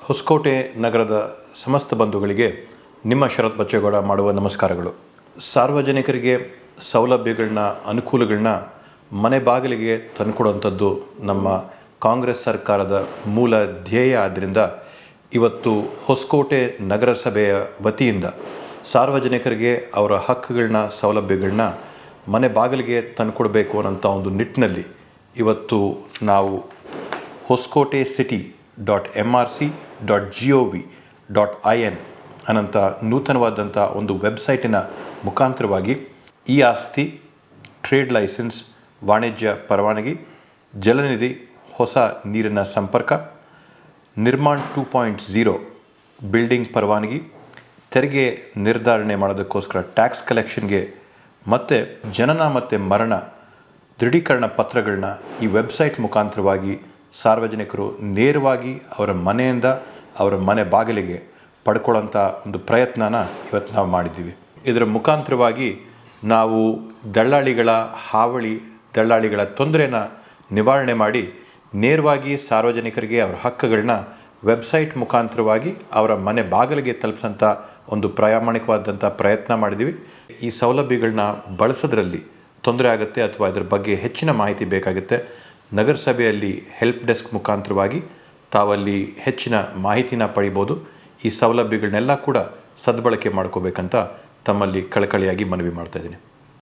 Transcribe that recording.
ಹೊಸಕೋಟೆ ನಗರದ ಸಮಸ್ತ ಬಂಧುಗಳಿಗೆ ನಿಮ್ಮ ಶರತ್ ಬಚ್ಚೇಗೌಡ ಮಾಡುವ ನಮಸ್ಕಾರಗಳು. ಸಾರ್ವಜನಿಕರಿಗೆ ಸೌಲಭ್ಯಗಳನ್ನ ಅನುಕೂಲಗಳನ್ನ ಮನೆ ಬಾಗಿಲಿಗೆ ತಂದುಕೊಡುವಂಥದ್ದು ನಮ್ಮ ಕಾಂಗ್ರೆಸ್ ಸರ್ಕಾರದ ಮೂಲ ಧ್ಯೇಯ. ಆದ್ದರಿಂದ ಇವತ್ತು ಹೊಸಕೋಟೆ ನಗರಸಭೆಯ ವತಿಯಿಂದ ಸಾರ್ವಜನಿಕರಿಗೆ ಅವರ ಹಕ್ಕುಗಳನ್ನ ಸೌಲಭ್ಯಗಳನ್ನ ಮನೆ ಬಾಗಿಲಿಗೆ ತಂದುಕೊಡ್ಬೇಕು ಅನ್ನೋಂಥ ಒಂದು ನಿಟ್ಟಿನಲ್ಲಿ ಇವತ್ತು ನಾವು ಹೊಸಕೋಟೆ city.mrc.gov.in ಅನ್ನಂಥ ನೂತನವಾದಂಥ ಒಂದು ವೆಬ್ಸೈಟಿನ ಮುಖಾಂತರವಾಗಿ ಈ ಆಸ್ತಿ, ಟ್ರೇಡ್ ಲೈಸೆನ್ಸ್, ವಾಣಿಜ್ಯ ಪರವಾನಗಿ, ಜಲನಿಧಿ, ಹೊಸ ನೀರಿನ ಸಂಪರ್ಕ, ನಿರ್ಮಾಣ 2.0 ಬಿಲ್ಡಿಂಗ್ ಪರವಾನಗಿ, ತೆರಿಗೆ ನಿರ್ಧಾರಣೆ ಮಾಡೋದಕ್ಕೋಸ್ಕರ ಟ್ಯಾಕ್ಸ್ ಕಲೆಕ್ಷನ್ಗೆ ಮತ್ತು ಜನನ ಮತ್ತು ಮರಣ ದೃಢೀಕರಣ ಪತ್ರಗಳನ್ನ ಈ ವೆಬ್ಸೈಟ್ ಮುಖಾಂತರವಾಗಿ ಸಾರ್ವಜನಿಕರು ನೇರವಾಗಿ ಅವರ ಮನೆಯಿಂದ ಅವರ ಮನೆ ಬಾಗಿಲಿಗೆ ಪಡ್ಕೊಳ್ಳೋಂಥ ಒಂದು ಪ್ರಯತ್ನನ ಇವತ್ತು ನಾವು ಮಾಡಿದ್ದೀವಿ. ಇದರ ಮುಖಾಂತರವಾಗಿ ನಾವು ದಳ್ಳಾಳಿಗಳ ಹಾವಳಿ, ದಳ್ಳಾಳಿಗಳ ತೊಂದರೆನ ನಿವಾರಣೆ ಮಾಡಿ ನೇರವಾಗಿ ಸಾರ್ವಜನಿಕರಿಗೆ ಅವರ ಹಕ್ಕುಗಳನ್ನ ವೆಬ್ಸೈಟ್ ಮುಖಾಂತರವಾಗಿ ಅವರ ಮನೆ ಬಾಗಿಲಿಗೆ ತಲುಪಿಸೋಂಥ ಒಂದು ಪ್ರಾಮಾಣಿಕವಾದಂಥ ಪ್ರಯತ್ನ ಮಾಡಿದ್ದೀವಿ. ಈ ಸೌಲಭ್ಯಗಳನ್ನ ಬಳಸೋದ್ರಲ್ಲಿ ತೊಂದರೆ ಆಗುತ್ತೆ ಅಥವಾ ಇದರ ಬಗ್ಗೆ ಹೆಚ್ಚಿನ ಮಾಹಿತಿ ಬೇಕಾಗುತ್ತೆ, ನಗರಸಭೆಯಲ್ಲಿ ಹೆಲ್ಪ್ ಡೆಸ್ಕ್ ಮುಖಾಂತರವಾಗಿ ತಾವಲ್ಲಿ ಹೆಚ್ಚಿನ ಮಾಹಿತಿನ ಪಡಿಬೋದು. ಈ ಸೌಲಭ್ಯಗಳನ್ನೆಲ್ಲ ಕೂಡ ಸದ್ಬಳಕೆ ಮಾಡ್ಕೋಬೇಕಂತ ತಮ್ಮಲ್ಲಿ ಕಳಕಳಿಯಾಗಿ ಮನವಿ ಮಾಡ್ತಾಯಿದ್ದೀನಿ.